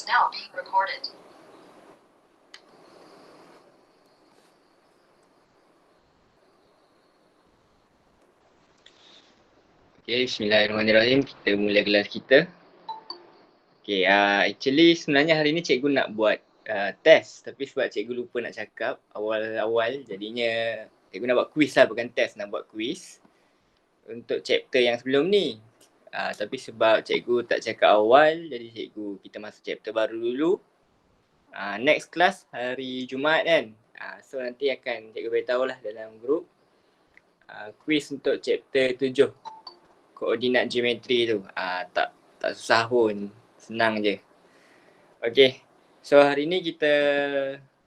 is now being recorded. Okay, bismillahirrahmanirrahim. Kita mula kelas kita. Okay, actually sebenarnya hari ni cikgu nak buat test. Tapi sebab cikgu lupa nak cakap awal-awal, jadinya cikgu nak buat quiz lah, bukan test, nak buat quiz untuk chapter yang sebelum ni. Tapi sebab cikgu tak cakap awal, jadi cikgu kita masuk chapter baru dulu. Next class hari Jumaat kan. So nanti akan cikgu beritahu lah dalam group. Quiz untuk chapter 7. Koordinat geometri tu. Tak susah pun. Senang je. Okay. So hari ni kita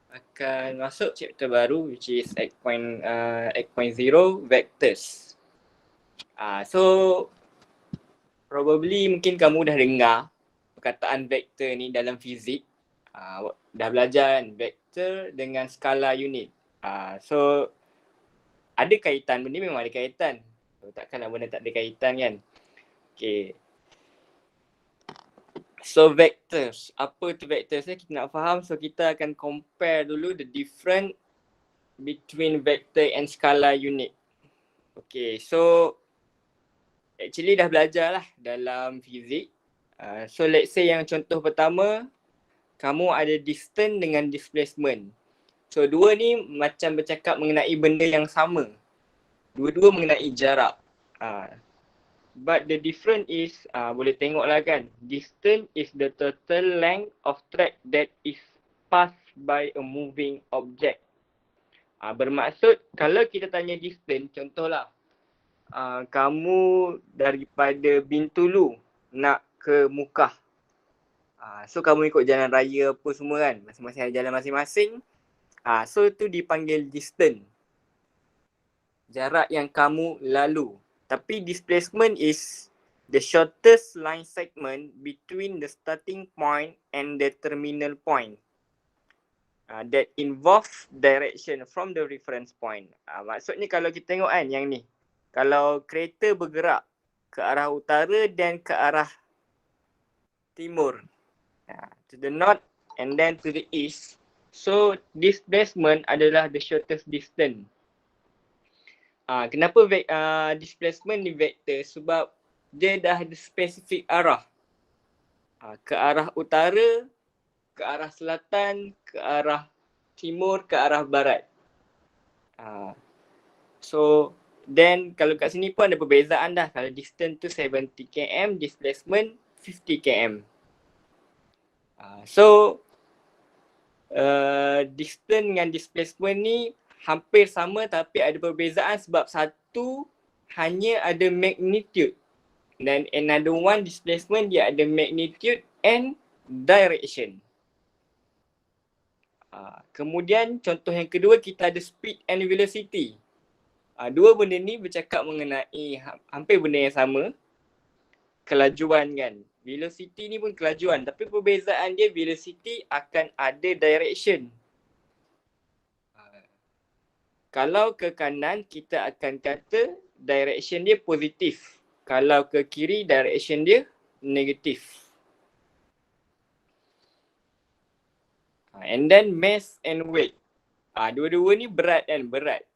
akan masuk chapter baru which is 8.0 vectors. So probably mungkin kamu dah dengar perkataan vektor ni dalam fizik. Dah belajar kan vektor dengan skala unit. So ada kaitan, benda memang ada kaitan. Takkanlah benda tak ada kaitan kan. Okay. So vectors. Apa tu vectors ni? Kita nak faham. So kita akan compare dulu the difference between vector and skala unit. Okay. So actually dah belajar lah dalam fizik. So let's say yang contoh pertama, kamu ada distance dengan displacement. So dua ni macam bercakap mengenai benda yang sama. Dua-dua mengenai jarak. But the difference is, boleh tengok lah kan. Distance is the total length of track that is passed by a moving object. Bermaksud kalau kita tanya distance, contohlah. Kamu daripada Bintulu nak ke Mukah. So kamu ikut jalan raya apa semua kan. Masing-masing ada jalan masing-masing. So tu dipanggil distance. Jarak yang kamu lalu. Tapi displacement is the shortest line segment between the starting point and the terminal point. That involve direction from the reference point. Maksudnya kalau kita tengok kan yang ni. Kalau kereta bergerak ke arah utara dan ke arah timur. To the north and then to the east. So displacement adalah the shortest distance. Kenapa displacement ni vektor? Sebab dia dah ada spesifik arah. Ke arah utara, ke arah selatan, ke arah timur, ke arah barat. So then kalau kat sini pun ada perbezaan dah. Kalau distance tu 70 km, displacement 50 km. So distance dengan displacement ni hampir sama tapi ada perbezaan sebab satu hanya ada magnitude dan another one displacement dia ada magnitude and direction. Kemudian contoh yang kedua kita ada speed and velocity. Dua benda ni bercakap mengenai hampir benda yang sama. Kelajuan kan. Velocity ni pun kelajuan tapi perbezaan dia velocity akan ada direction. Kalau ke kanan, kita akan kata direction dia positif. Kalau ke kiri, direction dia negatif. And then mass and weight. Dua-dua ni berat kan, berat.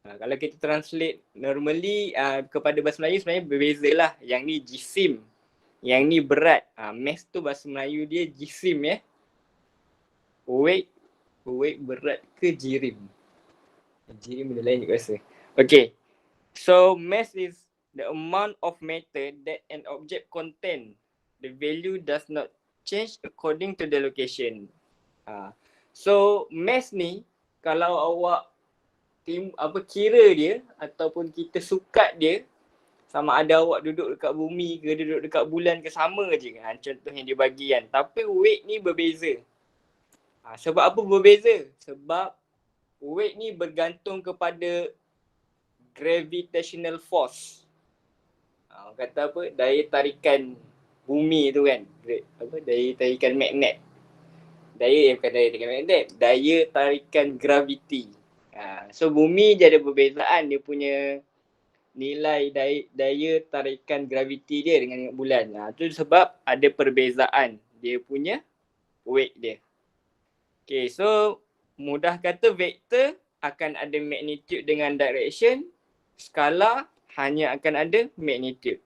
Kalau kita translate normally kepada bahasa Melayu sebenarnya berbeza lah. Yang ni jisim, yang ni berat. Mass tu bahasa Melayu dia jisim ya. Weight berat ke jirim? Jirim benda lain juga rasa. Okay. So mass is the amount of matter that an object contain. The value does not change according to the location. So mass ni kalau awak kira dia ataupun kita sukat dia, sama ada awak duduk dekat bumi ke duduk dekat bulan ke, sama je kan contoh yang dia bagi kan. Tapi weight ni berbeza. Sebab apa berbeza? Sebab weight ni bergantung kepada gravitational force. Kata apa? Daya tarikan bumi tu kan. Daya tarikan magnet. Bukan daya tarikan magnet. Daya tarikan gravity. So bumi je ada perbezaan dia punya nilai daya tarikan gravity dia dengan bulan. Tu sebab ada perbezaan dia punya weight dia. Okay, so mudah kata vektor akan ada magnitude dengan direction, skala hanya akan ada magnitude.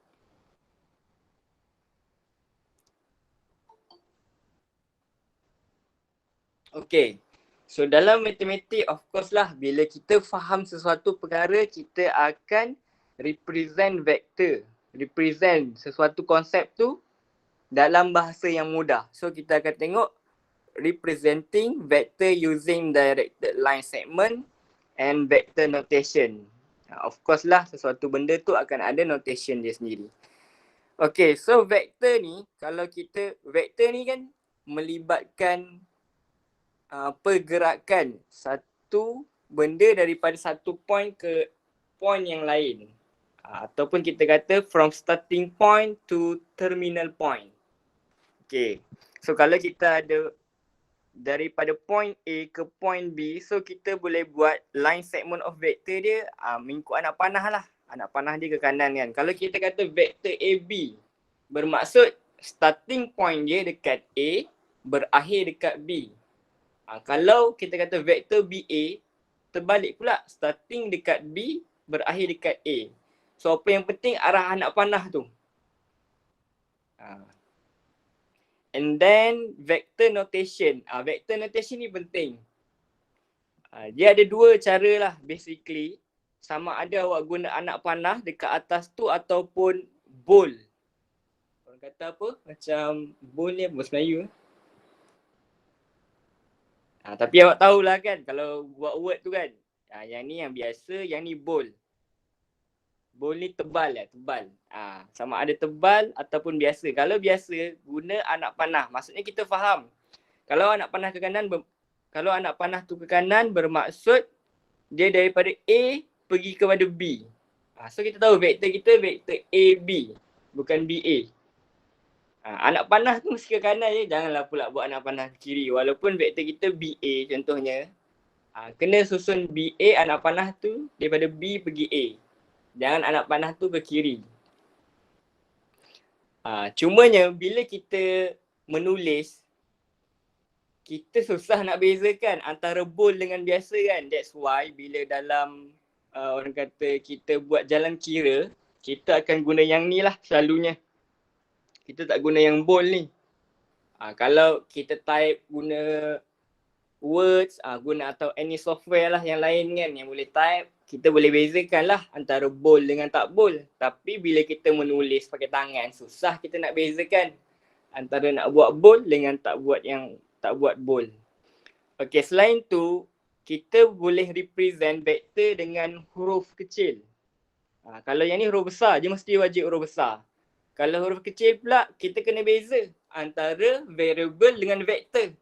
Okay, so dalam matematik of course lah, bila kita faham sesuatu perkara, kita akan represent vektor, represent sesuatu konsep tu dalam bahasa yang mudah. So kita akan tengok representing vector using directed line segment and vector notation. Of course lah, sesuatu benda tu akan ada notation dia sendiri. Okay, so vector ni, kalau kita, vector ni kan melibatkan pergerakan satu benda daripada satu point ke point yang lain. Ataupun kita kata from starting point to terminal point. Okay, so kalau kita ada daripada point A ke point B, so kita boleh buat line segment of vector dia mengikut anak panah lah. Anak panah dia ke kanan kan. Kalau kita kata vector AB, bermaksud starting point dia dekat A, berakhir dekat B. Kalau kita kata vector BA, terbalik pula, starting dekat B, berakhir dekat A. So apa yang penting arah anak panah tu. And then vector notation. Vector notation ni penting. Dia ada dua cara lah basically. Sama ada awak guna anak panah dekat atas tu ataupun bold. Orang kata apa? Macam bold ni apa bahasa Melayu? Tapi awak tahulah kan kalau buat word tu kan. Yang ni yang biasa, yang ni bold. Bowl ni tebal tebal. Sama ada tebal ataupun biasa. Kalau biasa, guna anak panah. Maksudnya kita faham. Kalau anak panah ke kanan, kalau anak panah tu ke kanan bermaksud dia daripada A pergi kepada B. So kita tahu vektor kita vektor AB, bukan BA. Anak panah tu mesti ke kanan je. Janganlah pula buat anak panah ke kiri. Walaupun vektor kita BA contohnya. Kena susun BA anak panah tu daripada B pergi A. Jangan anak panah tu ke kiri. Cumanya bila kita menulis, kita susah nak bezakan antara bold dengan biasa kan. That's why bila dalam orang kata kita buat jalan kira, kita akan guna yang ni lah selalunya. Kita tak guna yang bold ni. Kalau kita type guna words, guna atau any software lah yang lain kan yang boleh type, kita boleh bezakan lah antara bold dengan tak bold. Tapi bila kita menulis pakai tangan, susah kita nak bezakan antara nak buat bold dengan tak buat bold. Okay, selain tu, kita boleh represent vektor dengan huruf kecil. Kalau yang ni huruf besar, dia mesti wajib huruf besar. Kalau huruf kecil pula, kita kena beza antara variable dengan vektor.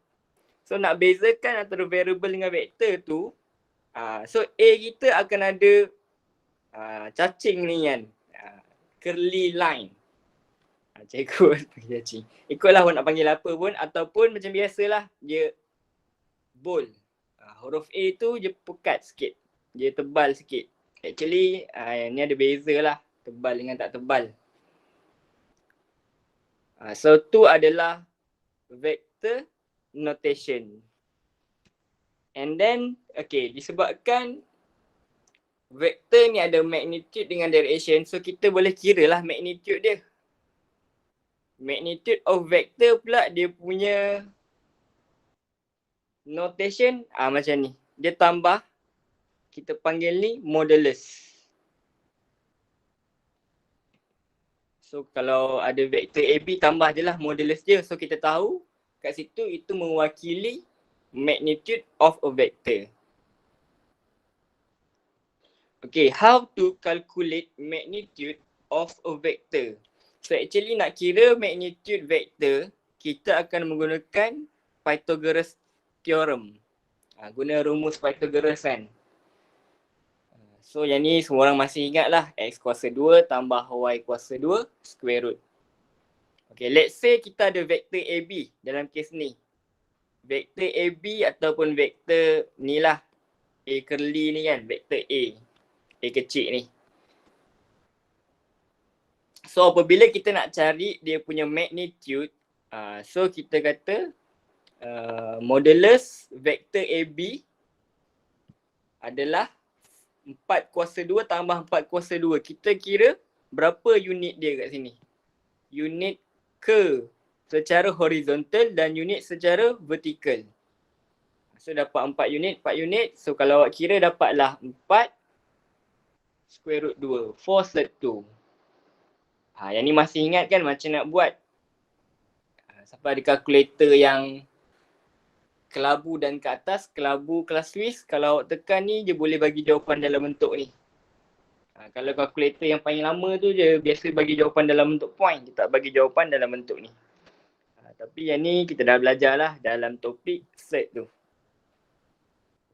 So nak bezakan antara variable dengan vektor tu, so A kita akan ada cacing ni kan, curly line. Cikgu panggil cacing. Ikutlah awak nak panggil apa pun ataupun macam biasalah dia bold. Huruf A tu dia pekat sikit, dia tebal sikit. Actually ni ada beza lah tebal dengan tak tebal. So tu adalah vector notation. And then, okay, disebabkan vektor ni ada magnitude dengan direction, so kita boleh kira lah magnitude dia. Magnitude of vector pula dia punya notation macam ni. Dia tambah, kita panggil ni modulus. So kalau ada vektor AB, tambah je lah modulus dia. So kita tahu kat situ itu mewakili magnitude of a vector. Okay, how to calculate magnitude of a vector? So actually nak kira magnitude vector, kita akan menggunakan Pythagoras theorem. Guna rumus Pythagoras kan. So yang ni semua orang masih ingat lah, x kuasa 2 tambah y kuasa 2 square root. Okay, let's say kita ada vektor AB dalam kes ni. Vektor AB ataupun vektor ni lah, A curly ni kan, vektor A kecil ni. So apabila kita nak cari dia punya magnitude, so kita kata modulus vektor AB adalah 4 kuasa 2 tambah 4 kuasa 2. Kita kira berapa unit dia kat sini. Unit ke secara horizontal dan unit secara vertikal. So dapat 4 unit, 4 unit. So kalau awak kira dapatlah 4 square root 2, 4 slet 2. Yang ni masih ingat kan macam nak buat? Sampai ada kalkulator yang kelabu dan ke atas, kelabu kelas Swiss. Kalau awak tekan ni, dia boleh bagi jawapan dalam bentuk ni. Kalau kalkulator yang paling lama tu je biasa bagi jawapan dalam bentuk point. Dia tak bagi jawapan dalam bentuk ni. Tapi yang ni kita dah belajar lah dalam topik set tu.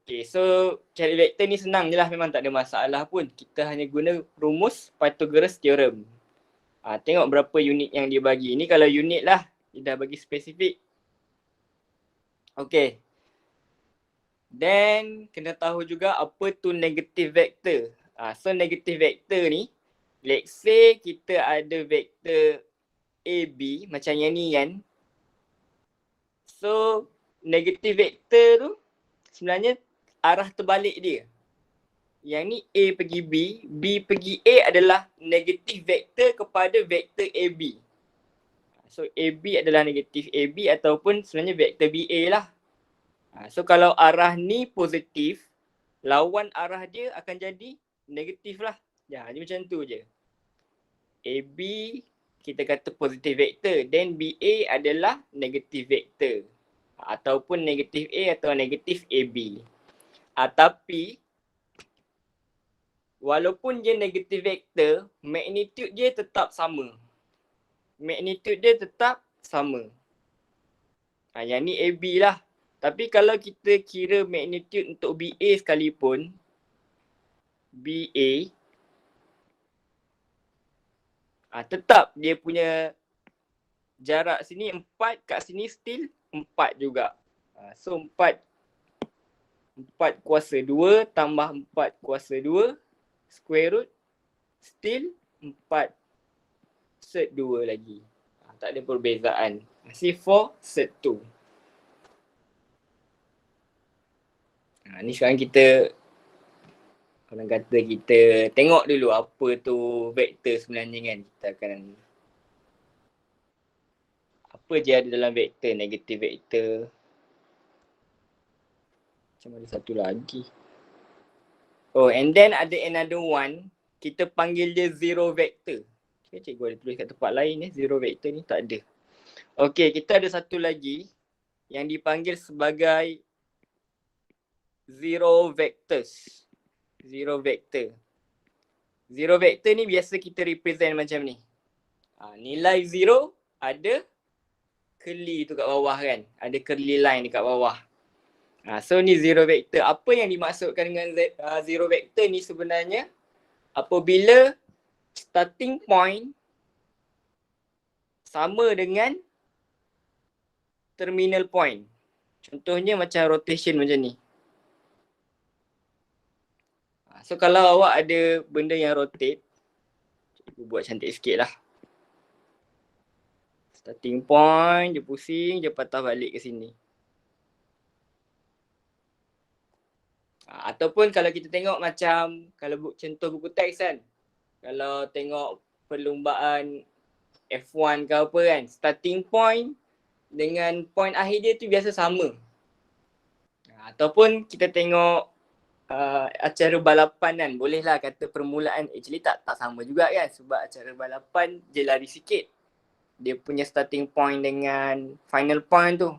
Okay, so cari vektor ni senang je lah. Memang tak ada masalah pun. Kita hanya guna rumus Pythagoras theorem. Tengok berapa unit yang dia bagi. Ni kalau unit lah. Dia dah bagi spesifik. Okay. Then kena tahu juga apa tu negative vector. So negative vector ni, let's say kita ada vektor AB macam yang ni kan. So negative vector tu sebenarnya arah terbalik dia. Yang ni A pergi B, B pergi A adalah negative vector kepada vektor AB. So AB adalah negatif AB ataupun sebenarnya vektor BA lah. So kalau arah ni positif, lawan arah dia akan jadi negatif lah. Jadi macam tu je. AB kita kata positif vektor, then BA adalah negatif vektor. Ataupun negatif A atau negatif AB. Tapi walaupun dia negatif vektor, magnitude dia tetap sama. Magnitude dia tetap sama. Yang ni AB lah. Tapi kalau kita kira magnitude untuk BA sekalipun, BA, tetap dia punya jarak sini 4, kat sini still 4 juga. So 4 kuasa 2 tambah 4 kuasa 2 square root still 4 set 2 lagi. Tak ada perbezaan. Masih 4 set 2. Ni sekarang kita, orang kata kita tengok dulu apa tu vektor sebenarnya kan. Kita akan, apa je ada dalam vektor, negatif vektor. Macam ada satu lagi. Oh, and then ada another one, kita panggil dia zero vector. Cikgu ada tulis kat tempat lain zero vector ni tak ada. Okay, kita ada satu lagi yang dipanggil sebagai zero vectors. Zero vector. Zero vector ni biasa kita represent macam ni. Nilai zero ada curly tu kat bawah kan. Ada curly line dekat bawah. So ni zero vector. Apa yang dimaksudkan dengan zero vector ni sebenarnya? Apabila starting point sama dengan terminal point. Contohnya macam rotation macam ni. So kalau awak ada benda yang rotate, cikgu buat cantik sikit lah. Starting point, dia pusing, dia patah balik ke sini. Ataupun kalau kita tengok macam, kalau contoh buku teks kan, kalau tengok perlumbaan F1 ke apa kan, starting point dengan point akhir dia tu biasa sama. Ataupun kita tengok acara balapan kan, bolehlah kata permulaan, actually tak sama juga kan, sebab acara balapan dia lari sikit. Dia punya starting point dengan final point tu.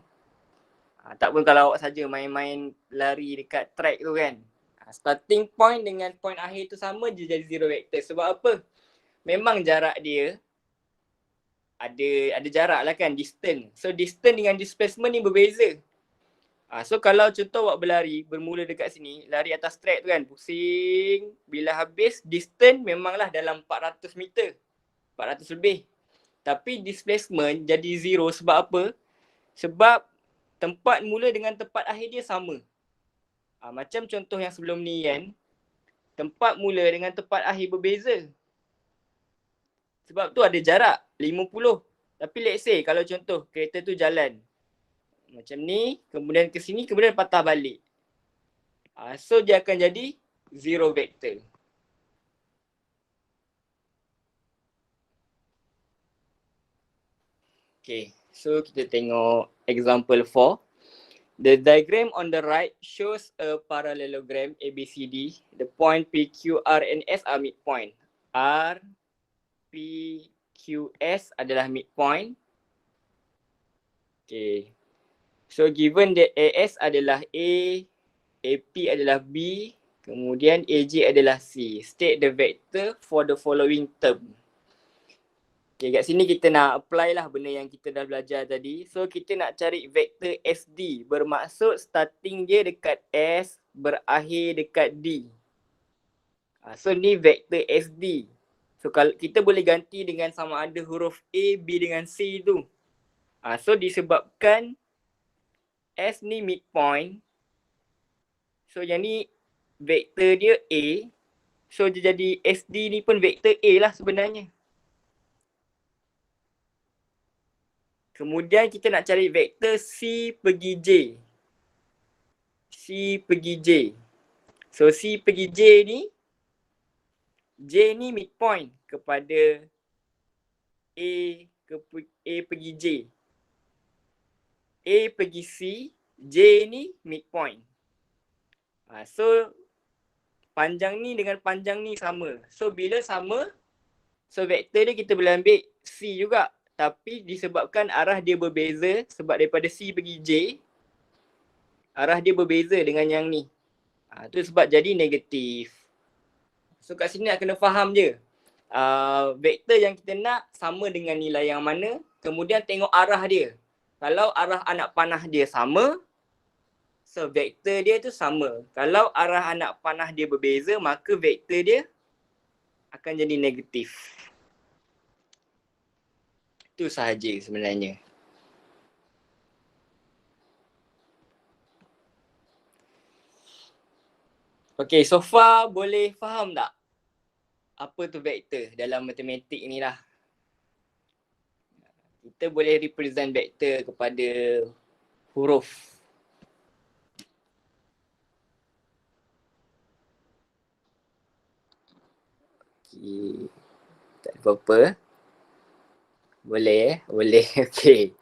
Tak pun kalau awak saja main-main lari dekat track tu kan, starting point dengan point akhir tu sama je jadi zero vector. Sebab apa? Memang jarak dia ada jarak lah kan, distance. So distance dengan displacement ni berbeza. So kalau contoh awak berlari, bermula dekat sini, lari atas track tu kan, pusing. Bila habis, distance memanglah dalam 400 meter. 400 lebih. Tapi displacement jadi zero sebab apa? Sebab tempat mula dengan tempat akhir dia sama. Macam contoh yang sebelum ni kan, tempat mula dengan tempat akhir berbeza. Sebab tu ada jarak 50. Tapi let's say kalau contoh kereta tu jalan Macam ni, kemudian ke sini, kemudian patah balik. So dia akan jadi zero vector. Okay, so kita tengok example 4. The diagram on the right shows a parallelogram ABCD. The point P, Q, R and S are midpoint. R, P, Q, S adalah midpoint. Okay. So given that AS adalah A, AP adalah B, kemudian AJ adalah C. State the vector for the following term. Okay, kat sini kita nak apply lah benda yang kita dah belajar tadi. So kita nak cari vektor SD. Bermaksud starting dia dekat S, berakhir dekat D. So ni vektor SD. So kalau kita boleh ganti dengan sama ada huruf A, B dengan C tu. So disebabkan S ni midpoint. So yang ni vektor dia A. So dia jadi SD ni pun vektor A lah sebenarnya. Kemudian kita nak cari vektor C pergi J. C pergi J. So C pergi J ni midpoint kepada A pergi J. A pergi C, J ni midpoint. So panjang ni dengan panjang ni sama. So bila sama, so vektor dia kita boleh ambil C juga. Tapi disebabkan arah dia berbeza, sebab daripada C pergi J, arah dia berbeza dengan yang ni. Tu sebab jadi negatif. So kat sini nak kena faham je. Vektor yang kita nak sama dengan nilai yang mana, kemudian tengok arah dia. Kalau arah anak panah dia sama, so vektor dia tu sama. Kalau arah anak panah dia berbeza, maka vektor dia akan jadi negatif. Itu sahaja sebenarnya. Okay, so far boleh faham tak apa tu vektor dalam matematik ni lah. Kita boleh represent vektor kepada huruf. Okay. Tak ada apa-apa. Boleh Boleh. Okay.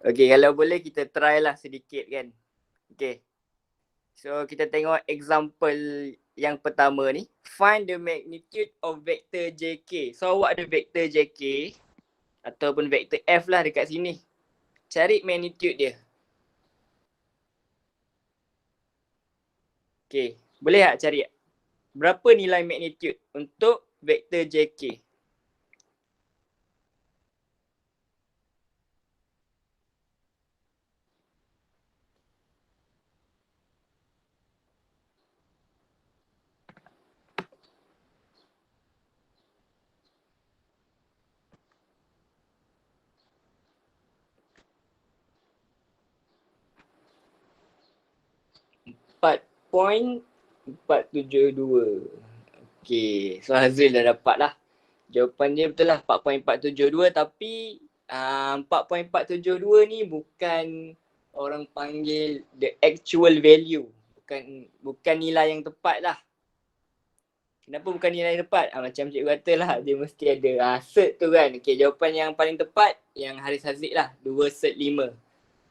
Okay, kalau boleh kita try lah sedikit kan. Okay. So kita tengok example yang pertama ni. Find the magnitude of vector JK. So awak ada vector JK ataupun vector F lah dekat sini. Cari magnitude dia. Okay. Boleh tak cari? Berapa nilai magnitude untuk vector JK? Point 472. Okay, so Hazril dah dapat lah. Jawapan dia betul lah 4.472, tapi 4.472 ni bukan orang panggil the actual value. Bukan nilai yang tepat lah. Kenapa bukan nilai yang tepat? Macam cikgu kata lah, dia mesti ada cert tu kan. Okay, jawapan yang paling tepat yang Haris Hazril lah, 2 cert 5.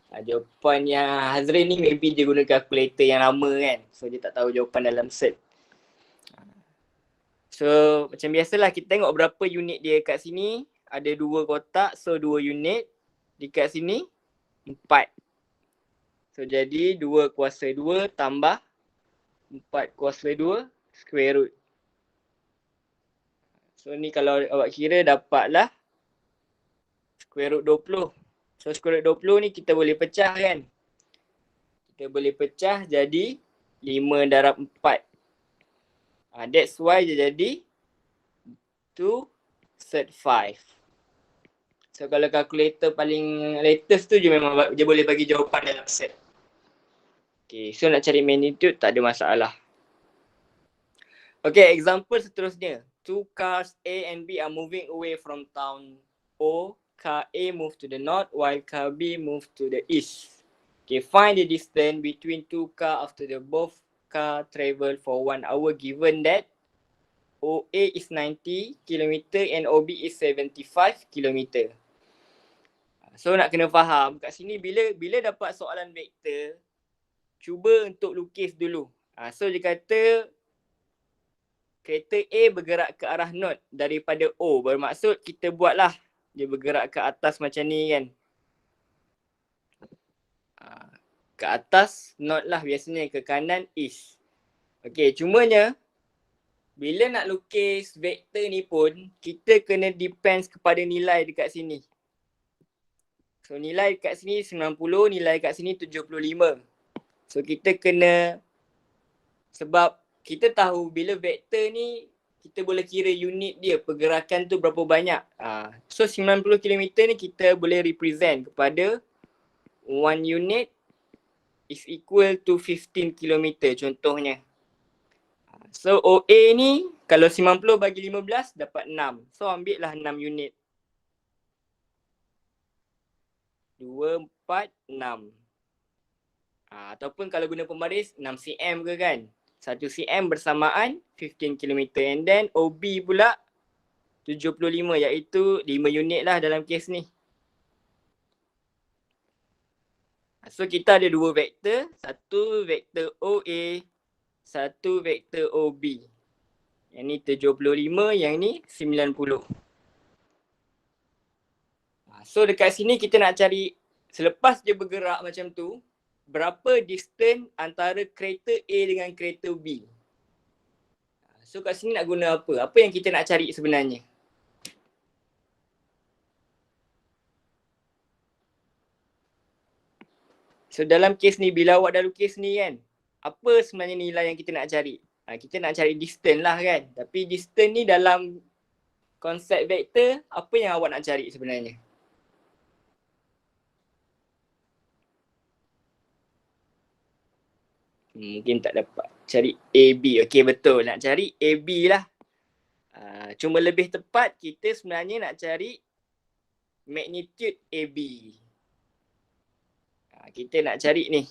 Jawapan yang Hazril ni maybe dia guna kalkulator yang lama kan. So dia tak tahu jawapan dalam cert. So macam biasalah kita tengok berapa unit dia kat sini. Ada 2 kotak, so 2 unit. Dekat sini 4. So jadi 2 kuasa 2 tambah 4 kuasa 2 square root. So ni kalau awak kira dapatlah square root 20. So square root 20 ni kita boleh pecah kan. Kita boleh pecah jadi 5 darab 4. That's why dia jadi 2 cert 5. So kalau kalkulator paling latest tu je memang dia boleh bagi jawapan dalam set. Okay, so nak cari magnitude tak ada masalah. Okay, example seterusnya. 2 cars A and B are moving away from town O. Car A move to the north while car B move to the east. Okay, find the distance between two car after the both car travel for 1 hour given that OA is 90 km and OB is 75 km. So nak kena faham kat sini bila dapat soalan vektor, cuba untuk lukis dulu. So dia kata kereta A bergerak ke arah north daripada O. Bermaksud kita buatlah dia bergerak ke atas macam ni kan. Ke atas north lah biasanya, ke kanan east. Okay, cumanya bila nak lukis vektor ni pun kita kena depends kepada nilai dekat sini. So nilai kat sini 90, nilai kat sini 75. So kita kena, sebab kita tahu bila vektor ni kita boleh kira unit dia, pergerakan tu berapa banyak. So 90 km ni kita boleh represent kepada 1 unit is equal to 15 km contohnya. So OA ni kalau 90 bagi 15 dapat 6. So ambil lah 6 unit. 2, 4, 6. Ataupun kalau guna pembaris 6 cm ke kan. 1 cm bersamaan 15 km. And then OB pula 75 iaitu 5 unit lah dalam kes ni. So kita ada 2 vektor. Satu vektor OA, satu vektor OB. Yang ni 75, yang ni 90. So dekat sini kita nak cari, selepas dia bergerak macam tu, berapa distance antara kereta A dengan kereta B. So kat sini nak guna apa? Apa yang kita nak cari sebenarnya? So dalam kes ni, bila awak dah lukis ni kan, apa sebenarnya nilai yang kita nak cari? Kita nak cari distance lah kan. Tapi distance ni dalam konsep vektor, apa yang awak nak cari sebenarnya? Mungkin tak dapat. Cari AB. Okey, betul. Nak cari AB lah. Cuma lebih tepat kita sebenarnya nak cari magnitude AB. Kita nak cari ni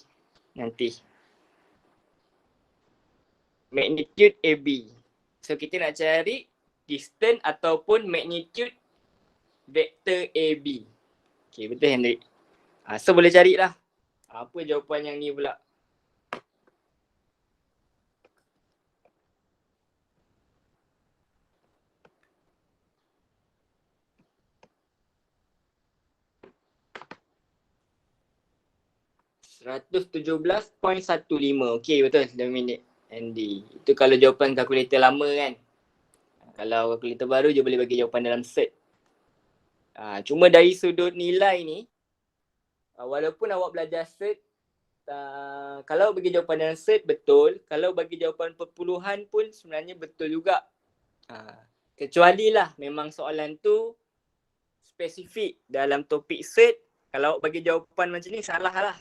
nanti. Magnitude AB. So kita nak cari distance ataupun magnitude vektor AB. Okey, betul Hendrik. So boleh carilah. Apa jawapan yang ni pula? .15. Okey, betul. 9 minit. Andy. Itu kalau jawapan kalkulator lama kan. Kalau kalkulator baru je boleh bagi jawapan dalam set. Cuma dari sudut nilai ni, walaupun awak belajar set, kalau bagi jawapan dalam set betul, kalau bagi jawapan perpuluhan pun sebenarnya betul juga. Kecuali lah memang soalan tu spesifik dalam topik set, kalau awak bagi jawapan macam ni salah lah.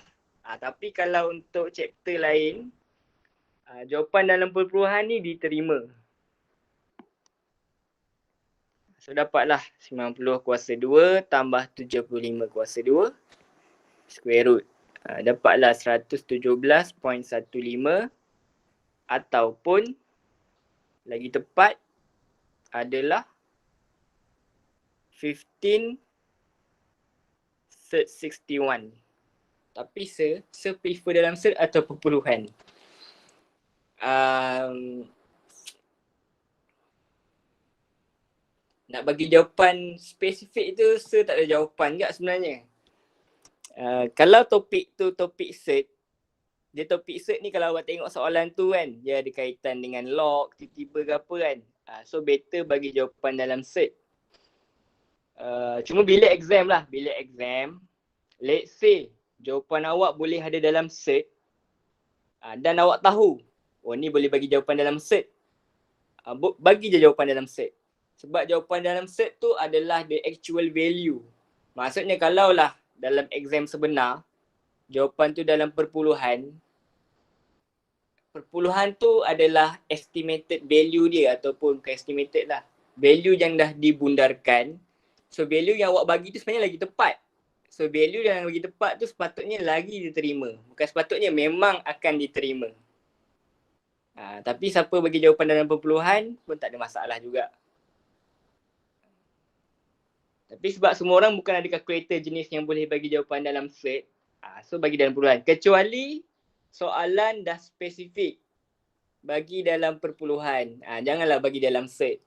Tapi kalau untuk chapter lain, jawapan dalam perpuluhan ni diterima. So dapatlah 90 kuasa 2 tambah 75 kuasa 2 square root. Dapatlah 117.15 ataupun lagi tepat adalah 15/61. Tapi prefer dalam set atau perpuluhan? Nak bagi jawapan spesifik tu, tak ada jawapan tak sebenarnya. Kalau topik tu topik set, dia topik set ni kalau awak tengok soalan tu kan, dia ada kaitan dengan log, tiba-tiba ke apa kan. So better bagi jawapan dalam set. Cuma bila exam lah, let's say jawapan awak boleh ada dalam set dan awak tahu, ni boleh bagi jawapan dalam set. Bagi je jawapan dalam set. Sebab jawapan dalam set tu adalah the actual value. Maksudnya kalau lah dalam exam sebenar, jawapan tu dalam perpuluhan tu adalah estimated value dia ataupun bukan estimated lah. Value yang dah dibundarkan. So value yang awak bagi tu sebenarnya lagi tepat. So value yang bagi tepat tu sepatutnya lagi diterima. Bukan sepatutnya, memang akan diterima. Tapi siapa bagi jawapan dalam perpuluhan pun tak ada masalah juga. Tapi sebab semua orang bukan ada kalkulator jenis yang boleh bagi jawapan dalam set, so bagi dalam perpuluhan. Kecuali soalan dah spesifik bagi dalam perpuluhan. Janganlah bagi dalam set.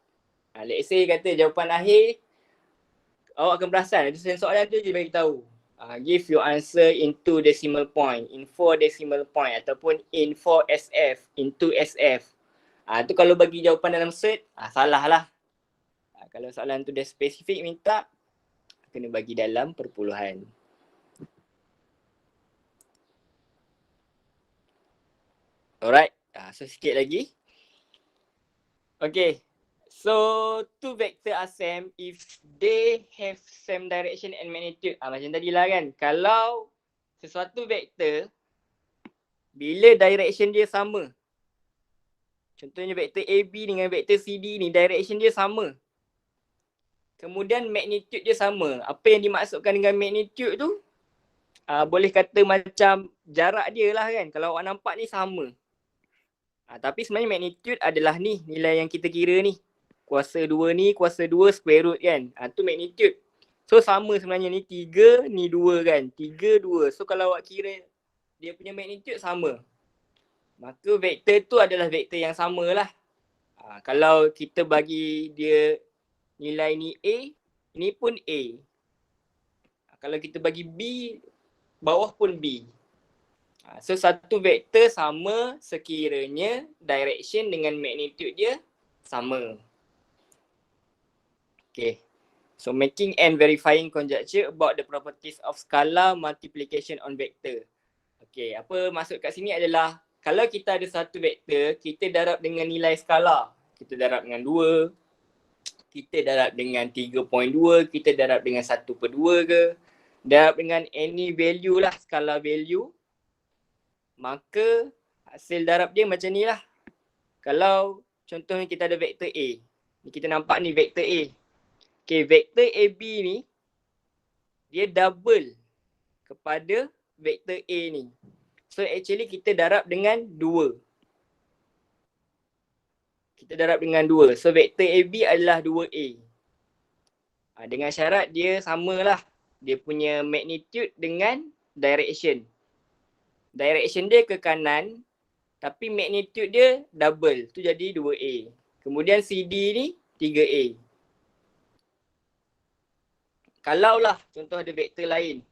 Let's say kata jawapan akhir, awak akan perasan itu soalan tu je bagi tahu. Give your answer in 2 decimal point, in 4 decimal point ataupun in 4 SF, in 2 SF. Tu kalau bagi jawapan dalam set, salah lah. Kalau soalan tu dah spesifik minta, kena bagi dalam perpuluhan. Alright, so sikit lagi. Okay, so two vector are same if they have same direction and magnitude. Macam tadi lah kan, kalau sesuatu vektor bila direction dia sama, contohnya vektor AB dengan vektor CD ni direction dia sama, kemudian magnitude dia sama. Apa yang dimaksudkan dengan magnitude tu, boleh kata macam jarak dia lah kan. Kalau awak nampak ni sama, tapi sebenarnya magnitude adalah ni nilai yang kita kira ni. Kuasa 2 ni, kuasa 2 square root kan. Tu magnitude. So sama sebenarnya ni 3, ni 2 kan. 3, 2. So kalau awak kira dia punya magnitude sama, maka vektor tu adalah vektor yang sama lah. Kalau kita bagi dia nilai ni A, ni pun A. Kalau kita bagi B, bawah pun B. So satu vektor sama sekiranya direction dengan magnitude dia sama. Okay. So making and verifying conjecture about the properties of scalar multiplication on vector. Okay, apa maksud kat sini adalah kalau kita ada satu vektor, kita darab dengan nilai skalar. Kita darab dengan 2, kita darab dengan 3.2, kita darab dengan 1/2 ke, darab dengan any value lah, scalar value. Maka hasil darab dia macam ni lah. Kalau contohnya kita ada vektor A. Ni kita nampak ni vektor A. Okay, vektor AB ni dia double kepada vektor A ni. So actually kita darab dengan 2. Kita darab dengan 2. So vektor AB adalah 2A. Dengan syarat dia samalah. Dia punya magnitude dengan direction. Direction dia ke kanan, tapi magnitude dia double. Tu jadi 2A. Kemudian CD ni 3A. Kalaulah contoh ada vektor lain,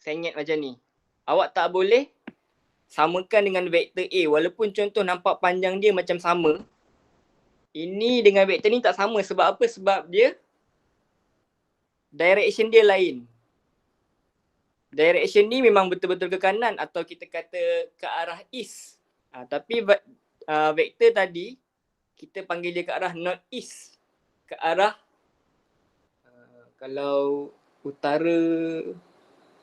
sengit macam ni, awak tak boleh samakan dengan vektor A. Walaupun contoh nampak panjang dia macam sama, ini dengan vektor ni tak sama. Sebab apa? Sebab dia direction dia lain. Direction ni memang betul-betul ke kanan atau kita kata ke arah east. Tapi vektor tadi kita panggil dia ke arah north east. Ke arah kalau utara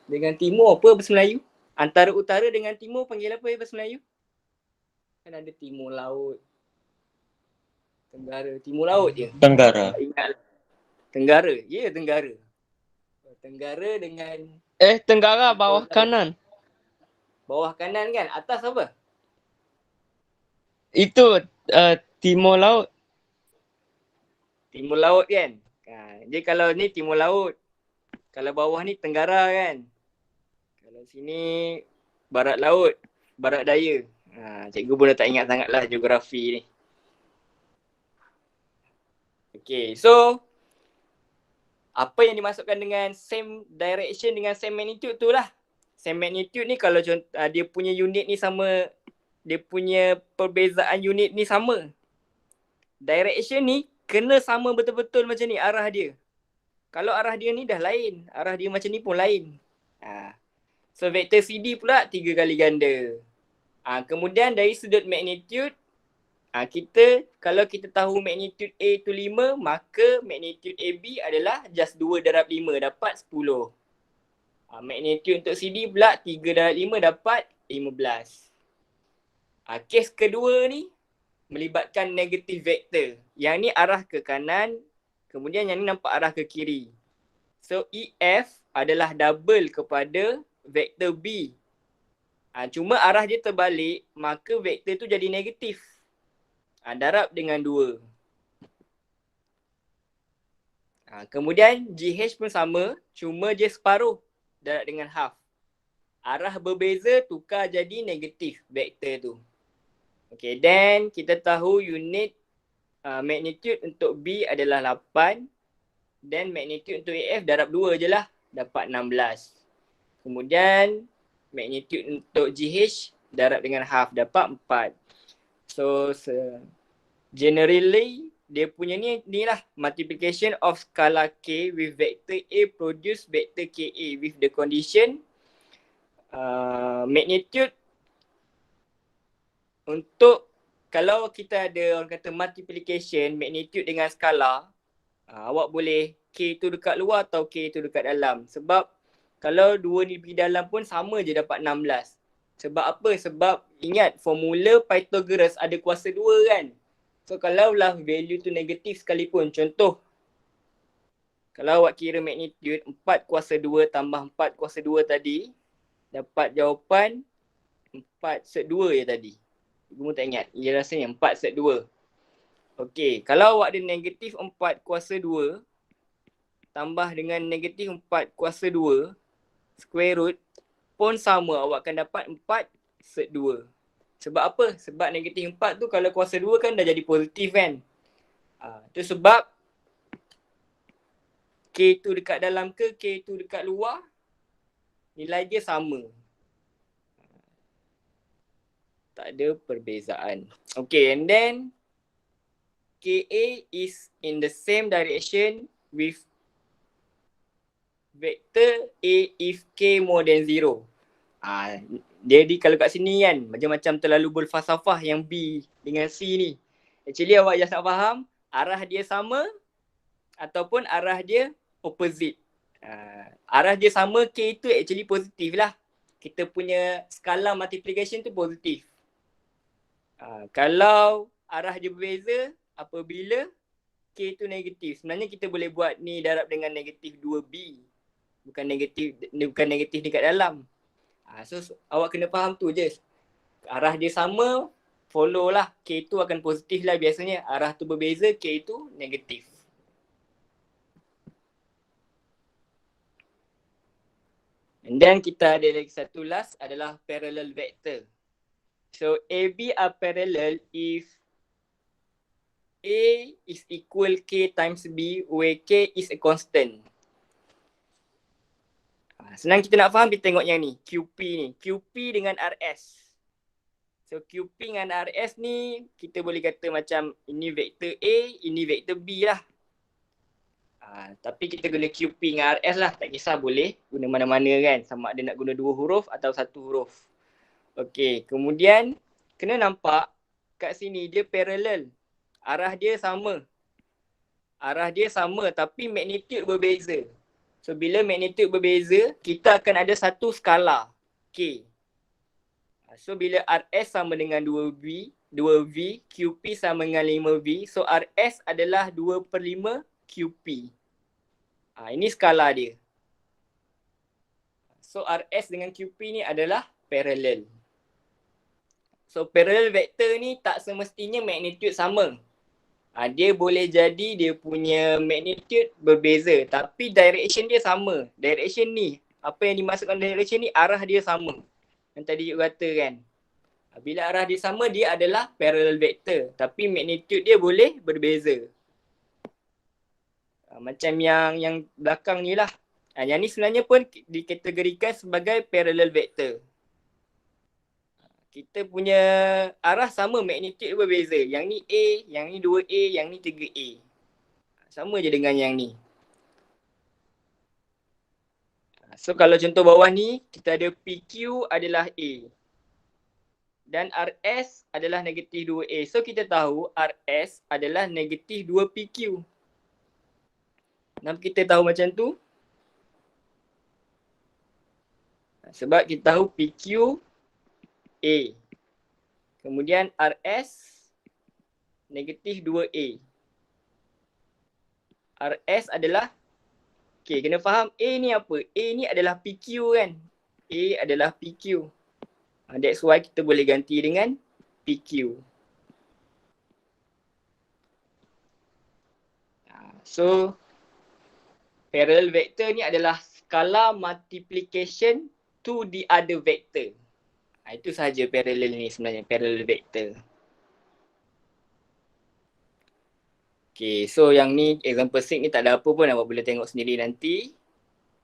dengan timur apa bahasa Melayu? Antara utara dengan timur panggil apa bahasa Melayu? Kan ada timur laut. Tenggara, timur laut je. Tenggara. Ingat. Tenggara. Ya, Tenggara. Tenggara dengan Tenggara bawah kanan. Bawah kanan kan? Atas apa? Itu timur laut. Timur laut kan? Jadi kalau ni timur laut. Kalau bawah ni tenggara kan? Kalau sini barat laut, barat daya. Cikgu pun dah tak ingat sangat lah geografi ni. Okay, so apa yang dimasukkan dengan same direction dengan same magnitude tu lah. Same magnitude ni kalau dia punya unit ni sama, dia punya perbezaan unit ni sama. Direction ni kena sama betul-betul macam ni arah dia. Kalau arah dia ni dah lain, arah dia macam ni pun lain. So vektor CD pula 3 kali ganda. Kemudian dari sudut magnitude, kita kalau kita tahu magnitude A tu 5, maka magnitude AB adalah just 2 darab 5 dapat 10. Magnitude untuk CD pula 3 darab 5 dapat 15. Kes kedua ni melibatkan negative vector. Yang ni arah ke kanan, kemudian yang ni nampak arah ke kiri. So EF adalah double kepada vektor B. Cuma arah dia terbalik, maka vektor tu jadi negatif. Darab dengan 2. Kemudian GH pun sama, cuma dia separuh darab dengan half. Arah berbeza, tukar jadi negatif vektor tu. Okay, then kita tahu unit magnitude untuk B adalah 8. Then magnitude untuk AF darab 2 je lah, dapat 16. Kemudian magnitude untuk GH darab dengan half, dapat 4. So generally dia punya ni lah multiplication of skala K with vector A produce vector KA with the condition magnitude untuk kalau kita ada orang kata multiplication magnitude dengan skala, awak boleh K tu dekat luar atau K tu dekat dalam. Sebab kalau dua ni pergi dalam pun sama je dapat 16. Sebab apa? Sebab ingat formula Pythagoras ada kuasa 2 kan. So kalau lah value tu negatif sekalipun, contoh kalau awak kira magnitude 4 kuasa 2 tambah 4 kuasa 2 tadi, dapat jawapan 4/2 je tadi. Ibu tak ingat, ia rasanya 4/2. Okey, kalau awak ada negatif 4 kuasa 2 tambah dengan negatif 4 kuasa 2 square root pun sama, awak akan dapat 4/2. Sebab apa? Sebab negatif 4 tu kalau kuasa 2 kan dah jadi positif kan. Tu sebab K tu dekat dalam ke K tu dekat luar, nilai dia sama. Tak ada perbezaan. Okay, and then KA is in the same direction with vector A if K more than 0. Jadi kalau kat sini kan macam-macam terlalu berfalsafah yang B dengan C ni. Actually awak just nak faham arah dia sama ataupun arah dia opposite. Arah dia sama, K tu actually positif lah. Kita punya skala multiplication tu positif. Kalau arah dia berbeza apabila K tu negatif. Sebenarnya kita boleh buat ni darab dengan negatif 2B. Bukan negatif dekat dalam. So awak kena faham tu je. Arah dia sama, follow lah. K tu akan positif lah biasanya. Arah tu berbeza, K tu negatif. And then kita ada lagi satu last adalah parallel vector. So AB are parallel if A is equal K times B where K is a constant. Senang kita nak faham, kita tengok yang ni, QP ni. QP dengan RS. So QP dengan RS ni, kita boleh kata macam ini vektor A, ini vektor B lah. Tapi kita guna QP dengan RS lah, tak kisah boleh guna mana-mana kan. Sama ada nak guna 2 huruf atau 1 huruf. Okay, kemudian kena nampak kat sini dia parallel. Arah dia sama. Arah dia sama tapi magnitude berbeza. So bila magnitude berbeza, kita akan ada satu skala K. So bila RS sama dengan 2V, QP sama dengan 5V. So RS adalah 2/5 QP. Ini skala dia. So RS dengan QP ni adalah parallel. So parallel vector ni tak semestinya magnitude sama. Dia boleh jadi dia punya magnitude berbeza tapi direction dia sama. Direction ni, apa yang dimasukkan direction ni, arah dia sama. Yang tadi you kata kan. Bila arah dia sama, dia adalah parallel vector tapi magnitude dia boleh berbeza. Macam yang belakang ni lah. Yang ni sebenarnya pun dikategorikan sebagai parallel vector. Kita punya arah sama, magnitude berbeza. Yang ni A, yang ni 2A, yang ni 3A. Sama je dengan yang ni. So kalau contoh bawah ni, kita ada PQ adalah A. Dan RS adalah negatif 2A. So kita tahu RS adalah negatif 2PQ. Kenapa kita tahu macam tu? Sebab kita tahu PQ A. Kemudian RS negatif 2A. RS adalah Okay, kena faham A ni apa? A ni adalah PQ kan? A adalah PQ. That's why kita boleh ganti dengan PQ. So, parallel vector ni adalah skala multiplication to the other vector. Itu sahaja parallel ni sebenarnya, parallel vector. Okay, so yang ni example 6 ni tak ada apa pun, awak boleh tengok sendiri nanti.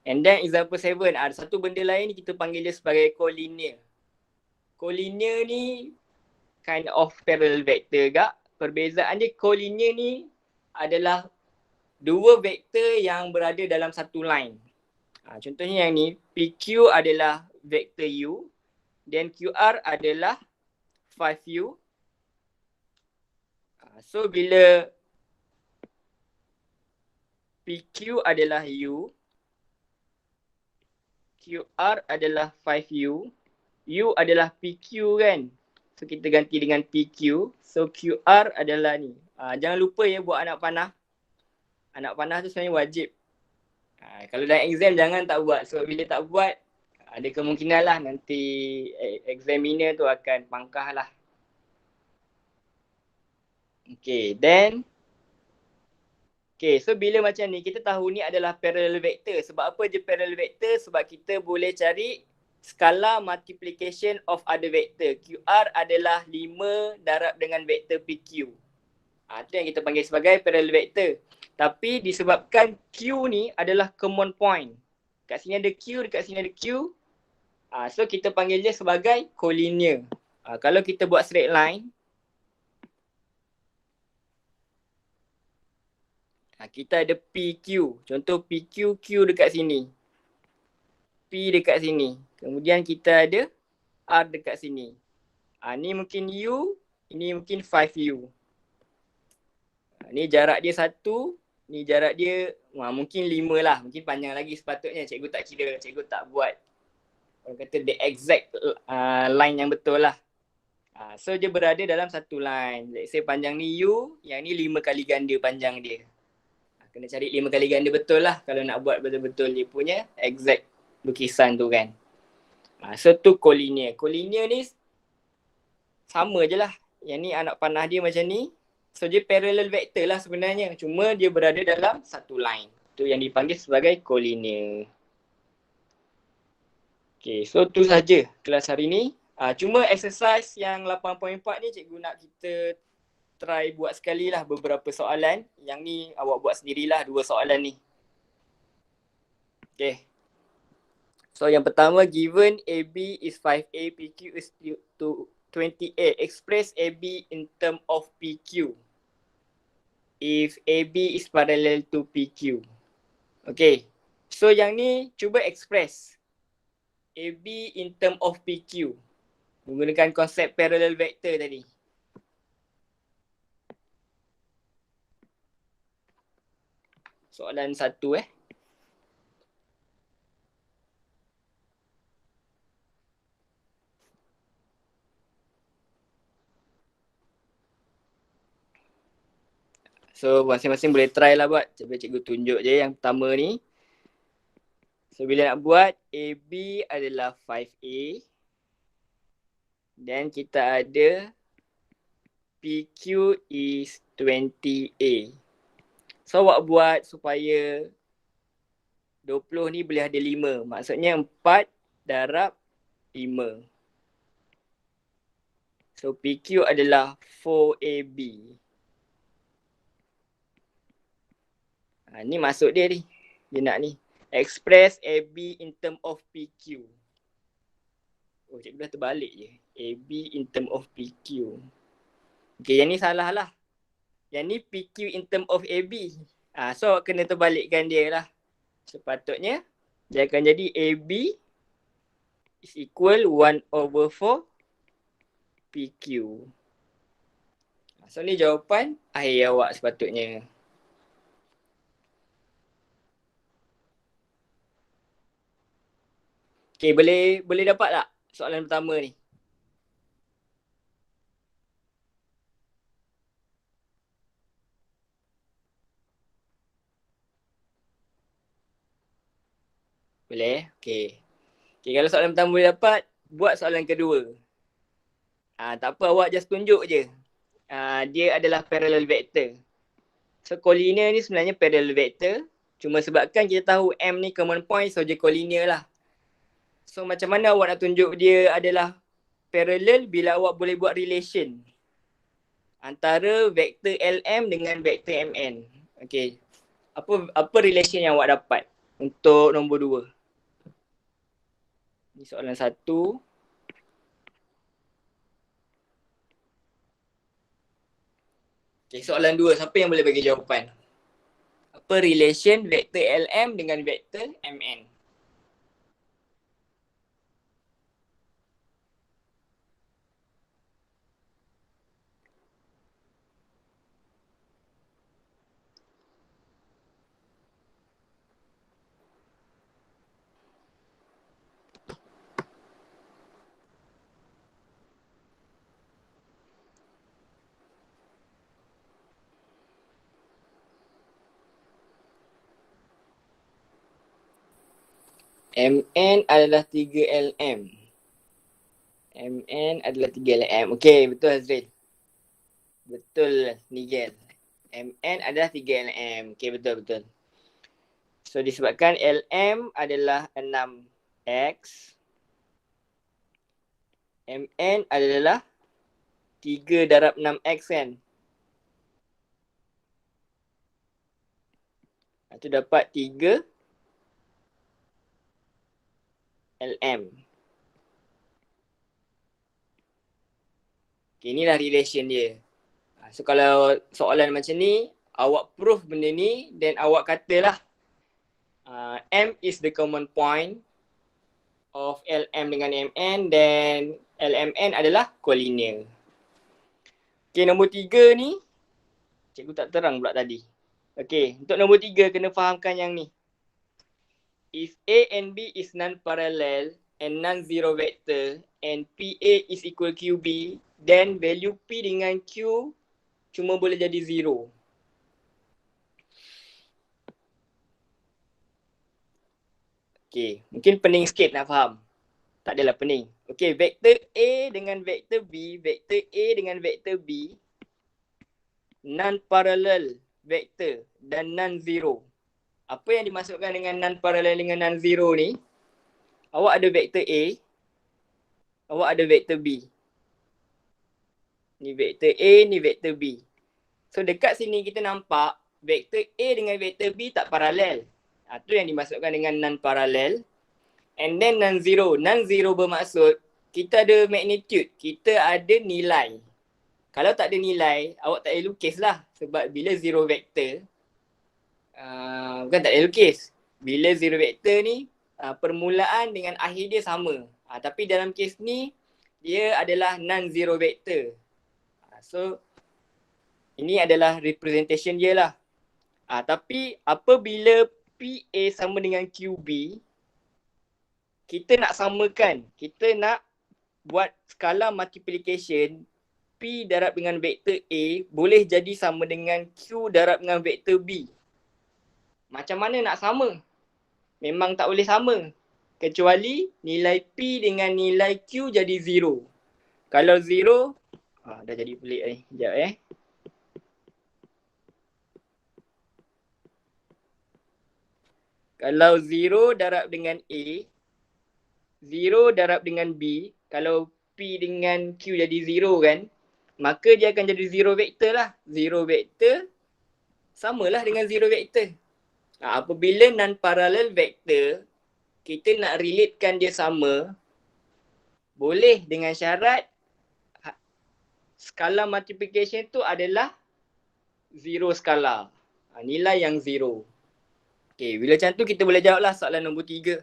And then example 7, ada satu benda lain ni kita panggil dia sebagai collinear. Collinear ni kind of parallel vector gak. Perbezaan dia, collinear ni adalah dua vektor yang berada dalam satu line. Contohnya yang ni, PQ adalah vektor U dan QR adalah 5U. So bila PQ adalah U, QR adalah 5U, U adalah PQ kan. So kita ganti dengan PQ. So QR adalah ni. Jangan lupa ya buat anak panah. Anak panah tu sebenarnya wajib. Kalau dalam exam jangan tak buat. So bila tak buat, ada kemungkinan lah nanti examiner tu akan pangkah lah. Okay, then. Okay, so bila macam ni, kita tahu ni adalah parallel vector. Sebab apa je parallel vector? Sebab kita boleh cari skala multiplication of other vector. QR adalah 5 darab dengan vektor PQ. Itu yang kita panggil sebagai parallel vector. Tapi disebabkan Q ni adalah common point. Dekat sini ada Q, dekat sini ada Q. So kita panggil dia sebagai collinear. Kalau kita buat straight line, kita ada PQ. Contoh PQ, Q dekat sini. P dekat sini. Kemudian kita ada R dekat sini. Ni mungkin U, ini mungkin 5U. Ni jarak dia 1, ni jarak dia mungkin 5 lah. Mungkin panjang lagi sepatutnya. Cikgu tak kira, cikgu tak buat. Orang kata the exact line yang betul lah. So dia berada dalam satu line. Let's say panjang ni U, yang ni 5 kali ganda panjang dia. Kena cari 5 kali ganda betul lah kalau nak buat betul-betul dia punya exact lukisan tu kan. So tu collinear. Collinear ni sama je lah. Yang ni anak panah dia macam ni. So dia parallel vector lah sebenarnya. Cuma dia berada dalam satu line. Tu yang dipanggil sebagai collinear. Okay, so tu saja kelas hari ni. Cuma exercise yang 8.4 ni cikgu nak kita try buat sekali lah beberapa soalan. Yang ni awak buat sendirilah 2 soalan ni. Okay. So yang pertama, given AB is 5A, PQ is 20A. Express AB in term of PQ. If AB is parallel to PQ. Okay. So yang ni cuba express AB in term of PQ. Menggunakan konsep parallel vector tadi. Soalan 1 So masing-masing boleh try lah buat. Cuba cikgu tunjuk je yang pertama ni. So bila nak buat, AB adalah 5A. Dan kita ada PQ is 20A. So awak buat supaya 20 ni boleh ada 5. Maksudnya 4 darab 5. So PQ adalah 4AB. Ni masuk dia ni. Dia nak ni. Express AB in term of PQ. Oh, cikgu dah terbalik je. AB in term of PQ. Okay, yang ni salah lah. Yang ni PQ in term of AB. So kena terbalikkan dia lah. Sepatutnya dia akan jadi AB is equal 1/4 PQ. So ni jawapan akhir awak sepatutnya. Okay, boleh dapat tak soalan pertama ni? Boleh? Okay. Okay, kalau soalan pertama boleh dapat, buat soalan kedua. Tak apa, awak just tunjuk je. Dia adalah parallel vector. So collinear ni sebenarnya parallel vector. Cuma sebabkan kita tahu M ni common point, so dia collinear lah. So macam mana awak nak tunjuk dia adalah parallel bila awak boleh buat relation antara vektor LM dengan vektor MN. Okay. Apa relation yang awak dapat untuk nombor 2? Ni soalan 1. Okay, soalan 2. Siapa yang boleh bagi jawapan? Apa relation vektor LM dengan vektor MN? MN adalah 3LM. MN adalah 3LM. Okay, betul Azril. Betul Nigel. MN adalah 3LM. Okay, betul. So disebabkan LM adalah 6X. MN adalah 3 darab 6X kan. Itu dapat 3 LM. Okay, inilah relation dia. So kalau soalan macam ni, awak proof benda ni, then awak katalah M is the common point of LM dengan MN, then LMN adalah collinear. Okay, nombor 3 ni, cikgu tak terang pula tadi. Okay, untuk nombor 3 kena fahamkan yang ni. If A and B is non-parallel and non-zero vector and PA is equal QB, then value P dengan Q cuma boleh jadi 0. Okay, mungkin pening sikit nak faham. Tak adalah pening. Okay, vektor A dengan vektor B, vektor A dengan vektor B, non-parallel vektor dan non-zero. Apa yang dimasukkan dengan non-parallel dengan non-zero ni? Awak ada vektor A, awak ada vektor B. Ni vektor A, ni vektor B. So dekat sini kita nampak vektor A dengan vektor B tak paralel. Itu yang dimasukkan dengan non-parallel. And then non-zero. Non-zero bermaksud kita ada magnitude, kita ada nilai. Kalau tak ada nilai, awak tak boleh lukis lah. Sebab bila zero vector, bukan tak boleh lukis. Bila zero vector ni, permulaan dengan akhir dia sama. Tapi dalam kes ni, dia adalah non-zero vector. So, ini adalah representation dia lah. Tapi apabila PA sama dengan QB, kita nak samakan. Kita nak buat skala multiplication P darab dengan vektor A boleh jadi sama dengan Q darab dengan vektor B. Macam mana nak sama? Memang tak boleh sama. Kecuali nilai P dengan nilai Q jadi 0. Kalau 0, dah jadi pelik ni. Sekejap Kalau 0 darab dengan A, 0 darab dengan B, kalau P dengan Q jadi 0 kan, maka dia akan jadi 0 vektor lah. 0 vektor samalah dengan 0 vektor. Apabila non-parallel vektor, kita nak relatekan dia sama, boleh dengan syarat skala multiplication tu adalah 0 skala. Nilai yang 0. Okay, bila macam tu kita boleh jawablah soalan nombor 3.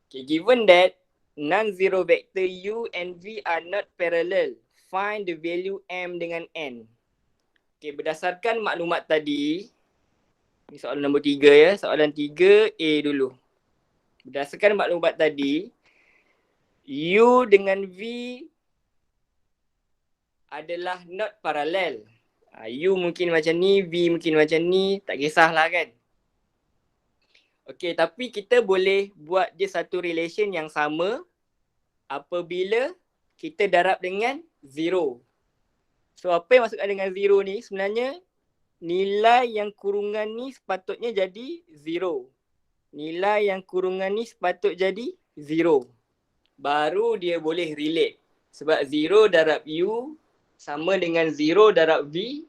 Okay, given that non-zero vector U and V are not parallel, find the value M dengan N. Okay, berdasarkan maklumat tadi, ni soalan nombor 3 ya. Soalan 3A dulu. Berdasarkan maklumat tadi, U dengan V adalah not parallel. U mungkin macam ni, V mungkin macam ni, tak kisahlah kan. Okay, tapi kita boleh buat dia satu relation yang sama apabila kita darab dengan 0. So apa yang maksudkan dengan 0 ni sebenarnya nilai yang kurungan ni sepatutnya jadi 0. Nilai yang kurungan ni sepatut jadi 0. Baru dia boleh relate. Sebab 0 darab U sama dengan 0 darab V,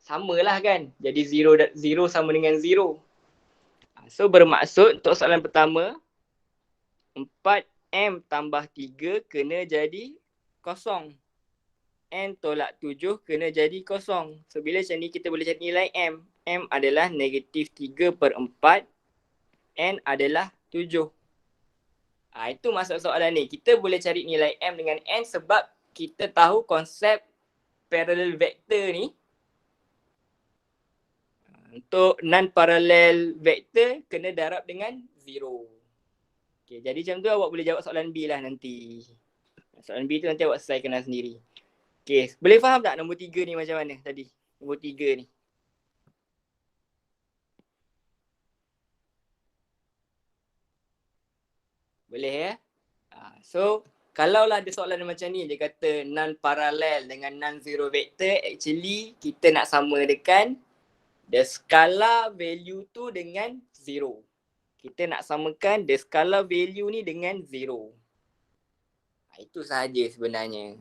samalah kan. Jadi 0 sama dengan 0. So bermaksud untuk soalan pertama, 4M tambah 3 kena jadi kosong. N tolak 7 kena jadi kosong. So bila macam ni kita boleh cari nilai M. M adalah negatif 3/4. N adalah 7. Itu maksud soalan ni. Kita boleh cari nilai M dengan N sebab kita tahu konsep parallel vector ni. Untuk non-parallel vector kena darab dengan 0. Okay, jadi macam tu awak boleh jawab soalan B lah nanti. Soalan B tu nanti awak selesaikan sendiri. Okay, boleh faham tak nombor 3 ni macam mana tadi? Nombor 3 ni. Boleh ya? So, kalaulah ada soalan macam ni, dia kata non-parallel dengan non-zero vector, actually kita nak samakan the scalar value tu dengan 0. Kita nak samakan the scalar value ni dengan 0. Itu sahaja sebenarnya.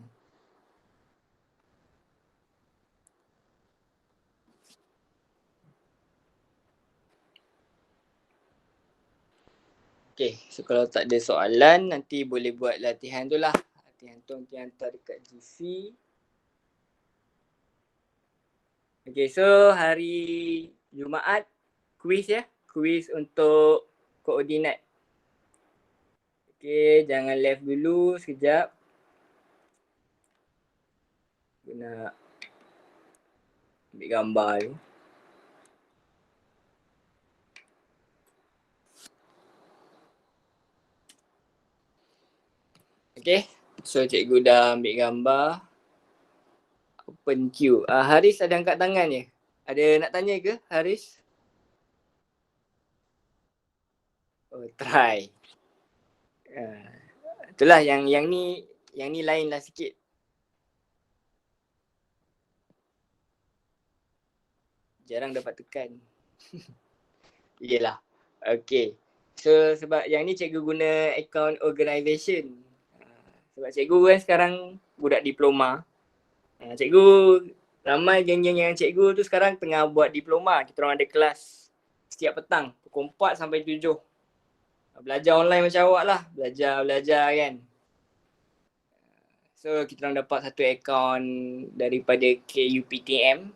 Okay, so kalau tak ada soalan, nanti boleh buat latihan tu lah. Latihan tu nanti hantar dekat GC. Okay, so hari Jumaat, quiz ya. Quiz untuk koordinat. Okay, jangan left dulu sekejap. Guna ambil gambar tu. Okay, so cikgu dah ambil gambar. Open queue. Haris ada angkat tangan je. Ada nak tanya ke Haris? Oh, try. Itulah yang ni lain lah sikit. Jarang dapat tekan. Yelah. Okay. So sebab yang ni cikgu guna account organisation. Sebab cikgu kan sekarang budak diploma. Cikgu, ramai geng-geng yang cikgu tu sekarang tengah buat diploma. Kita orang ada kelas setiap petang. Pukul 4 sampai 7. Belajar online macam awak lah. Belajar kan. So kita orang dapat satu akaun daripada KUPTM.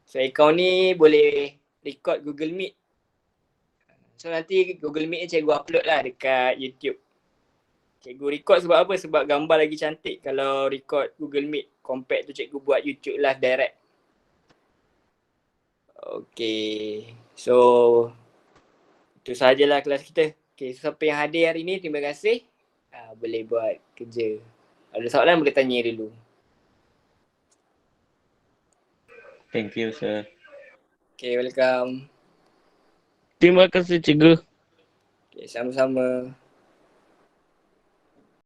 So akaun ni boleh record Google Meet. So nanti Google Meet ni cikgu upload lah dekat YouTube. Cikgu record sebab apa? Sebab gambar lagi cantik kalau record Google Meet. Compact tu cikgu buat YouTube live direct. Okay. So itu sahajalah kelas kita. Okay, so siapa yang hadir hari ni terima kasih. Boleh buat kerja. Ada soalan boleh tanya dulu. Thank you, sir. Okay, welcome. Terima kasih, cikgu. Okay, sama-sama.